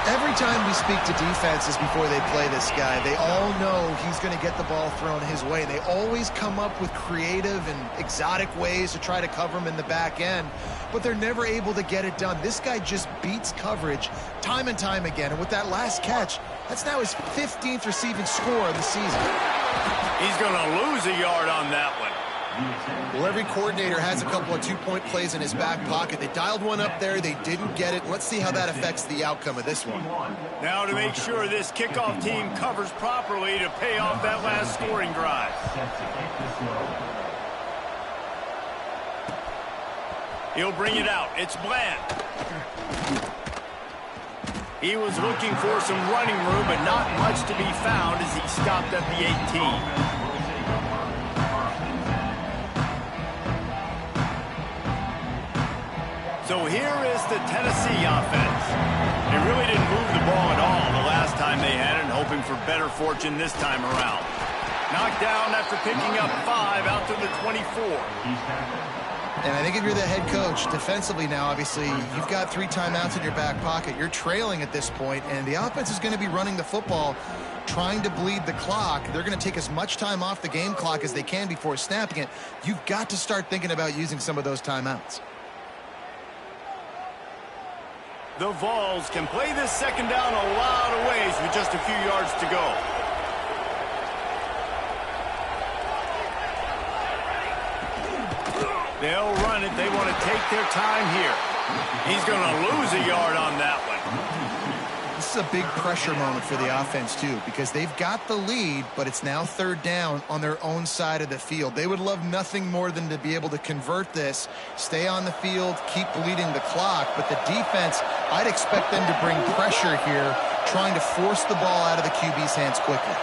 Speaker 3: Every time we speak to defenses before they play this guy, they all know he's going to get the ball thrown his way. They always come up with creative and exotic ways to try to cover him in the back end, but they're never able to get it done. This guy just beats coverage time and time again, and with that last catch, that's now his 15th receiving score of the season.
Speaker 1: He's going to lose a yard on that one.
Speaker 3: Well, every coordinator has a couple of two-point plays in his back pocket. They dialed one up there. They didn't get it. Let's see how that affects the outcome of this one.
Speaker 1: Now to make sure this kickoff team covers properly to pay off that last scoring drive. He'll bring it out. It's Bland. He was looking for some running room, but not much to be found as he stopped at the 18. So here is the Tennessee offense. They really didn't move the ball at all the last time they had it, hoping for better fortune this time around. Knocked down after picking up 5 out to the 24.
Speaker 3: And I think if you're the head coach, defensively now, obviously, you've got 3 timeouts in your back pocket. You're trailing at this point, and the offense is going to be running the football, trying to bleed the clock. They're going to take as much time off the game clock as they can before snapping it. You've got to start thinking about using some of those timeouts.
Speaker 1: The Vols can play this second down a lot of ways with just a few yards to go. They'll run it. They want to take their time here. He's going to lose a yard on that one.
Speaker 3: This is a big pressure moment for the offense, too, because they've got the lead, but it's now third down on their own side of the field. They would love nothing more than to be able to convert this, stay on the field, keep bleeding the clock. But the defense, I'd expect them to bring pressure here, trying to force the ball out of the QB's hands quickly.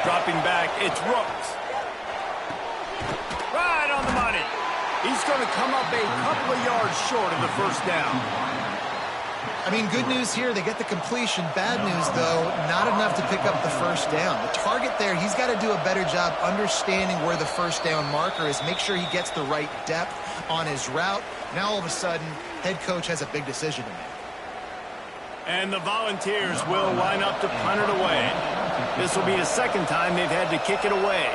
Speaker 1: Dropping back, it's Rooks. Right on the money. He's going to come up a couple of yards short of the first down.
Speaker 3: I mean, good news here, they get the completion. Bad news, though, not enough to pick up the first down. The target there, he's got to do a better job understanding where the first down marker is, make sure he gets the right depth on his route. Now, all of a sudden, head coach has a big decision to make.
Speaker 1: And the Volunteers will line up to punt it away. This will be the second time they've had to kick it away.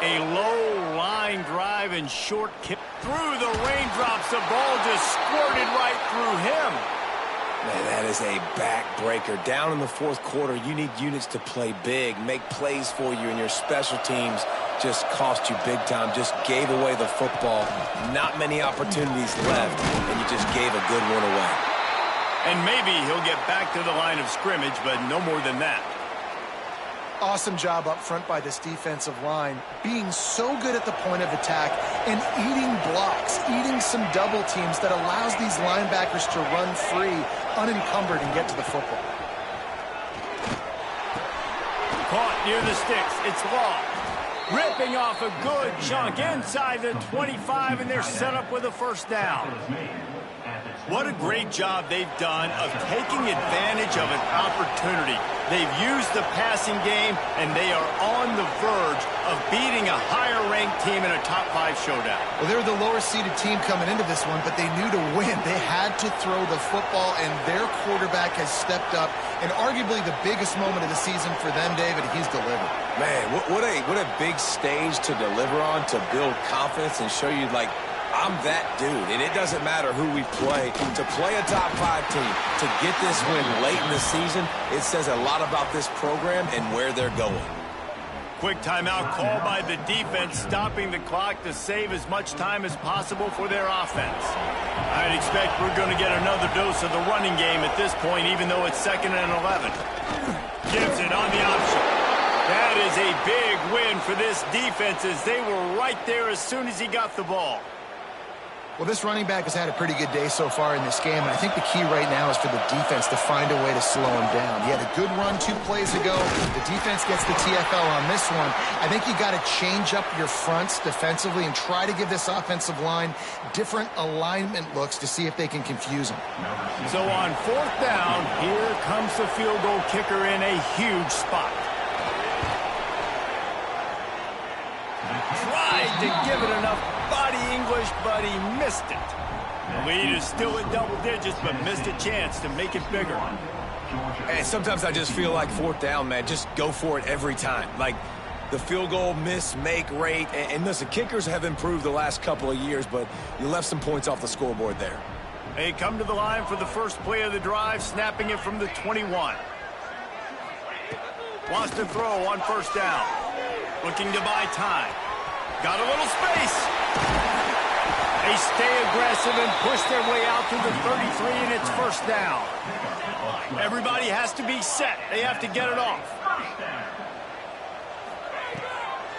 Speaker 1: A low line drive and short kick. Through the raindrops, the ball just squirted right through him.
Speaker 2: Man, that is a backbreaker. Down in the fourth quarter, you need units to play big, make plays for you, and your special teams just cost you big time, just gave away the football. Not many opportunities left, and you just gave a good one away.
Speaker 1: And maybe he'll get back to the line of scrimmage, but no more than that.
Speaker 3: Awesome job up front by this defensive line, being so good at the point of attack and eating blocks, eating some double teams that allows these linebackers to run free, unencumbered, and get to the football.
Speaker 1: Caught near the sticks. It's Law. Ripping off a good chunk inside the 25, and they're set up with a first down. What a great job they've done of taking advantage of an opportunity. They've used the passing game, and they are on the verge of beating a higher-ranked team in a top-5 showdown.
Speaker 3: Well, they're the lower-seeded team coming into this one, but they knew to win. They had to throw the football, and their quarterback has stepped up. And arguably the biggest moment of the season for them, David, he's delivered.
Speaker 2: Man, what a big stage to deliver on, to build confidence and show you, like, I'm that dude, and it doesn't matter who we play. To play a top-5 team, to get this win late in the season, it says a lot about this program and where they're going.
Speaker 1: Quick timeout call by the defense, stopping the clock to save as much time as possible for their offense. I'd expect we're going to get another dose of the running game at this point, even though it's 2nd and 11. Gibson on the option. That is a big win for this defense, as they were right there as soon as he got the ball.
Speaker 3: Well, this running back has had a pretty good day so far in this game, and I think the key right now is for the defense to find a way to slow him down. He had a good run 2 plays ago. The defense gets the TFL on this one. I think you got to change up your fronts defensively and try to give this offensive line different alignment looks to see if they can confuse him.
Speaker 1: So on 4th down, here comes the field goal kicker in a huge spot. Tried to give it enough body English, but he missed it. The lead is still at double digits, but missed a chance to make it bigger.
Speaker 2: And sometimes I just feel like 4th down, man, just go for it every time. Like the field goal miss-make rate. And listen, kickers have improved the last couple of years, but you left some points off the scoreboard there.
Speaker 1: They come to the line for the first play of the drive, snapping it from the 21. Wants to throw on 1st down. Looking to buy time. Got a little space. They stay aggressive and push their way out to the 33, and it's 1st down. Everybody has to be set. They have to get it off.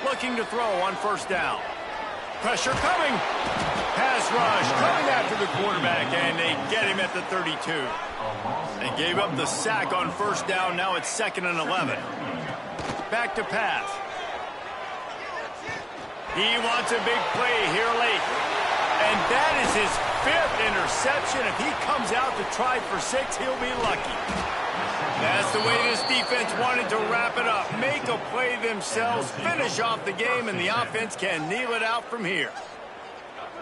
Speaker 1: Looking to throw on 1st down. Pressure coming. Pass rush coming after the quarterback, and they get him at the 32. They gave up the sack on 1st down. Now it's 2nd and 11. Back to pass. He wants a big play here late. And that is his 5th interception. If he comes out to try for 6, he'll be lucky. That's the way this defense wanted to wrap it up. Make a play themselves, finish off the game, and the offense can kneel it out from here.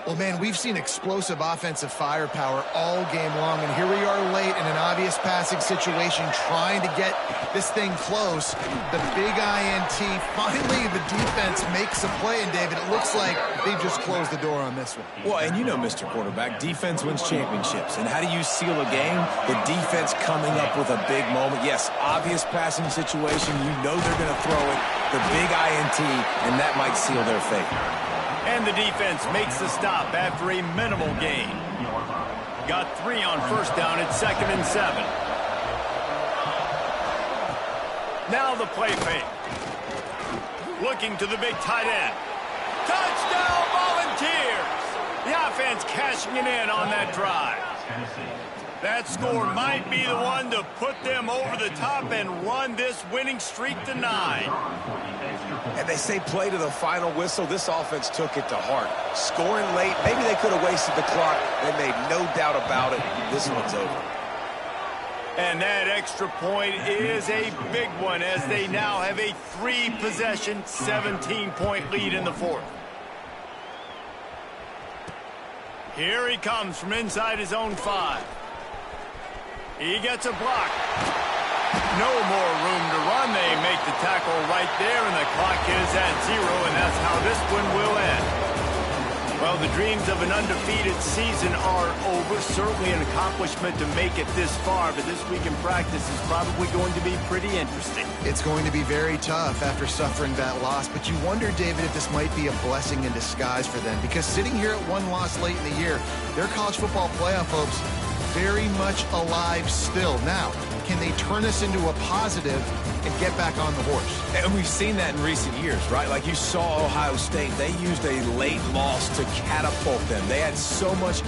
Speaker 3: Well, man, we've seen explosive offensive firepower all game long, and here we are late in an obvious passing situation trying to get this thing close. The big INT, finally the defense makes a play, and David, it looks like they've just closed the door on this one.
Speaker 2: Well, and you know, Mr. Quarterback, defense wins championships. And how do you seal a game? The defense coming up with a big moment. Yes, obvious passing situation. You know they're going to throw it. The big INT, and that might seal their fate.
Speaker 1: And the defense makes the stop after a minimal gain. Got 3 on 1st down at 2nd and 7. Now the play fake. Looking to the big tight end. Touchdown Volunteers! The offense cashing it in on that drive. That score might be the one to put them over the top and run this winning streak to 9.
Speaker 2: And they say play to the final whistle. This offense took it to heart. Scoring late, maybe they could have wasted the clock. They made no doubt about it. This one's over.
Speaker 1: And that extra point is a big one, as they now have a 3-possession, 17-point lead in the 4th. Here he comes from inside his own 5. He gets a block. No more room to run. They make the tackle right there, and the clock is at 0, and that's how this one will end. Well, the dreams of an undefeated season are over. Certainly an accomplishment to make it this far, but this week in practice is probably going to be pretty interesting.
Speaker 3: It's going to be very tough after suffering that loss, but you wonder, David, if this might be a blessing in disguise for them, because sitting here at 1 loss late in the year, their college football playoff hopes very much alive still. Now, can they turn this into a positive and get back on the horse?
Speaker 2: And we've seen that in recent years, right? Like you saw Ohio State, they used a late loss to catapult them. They had so much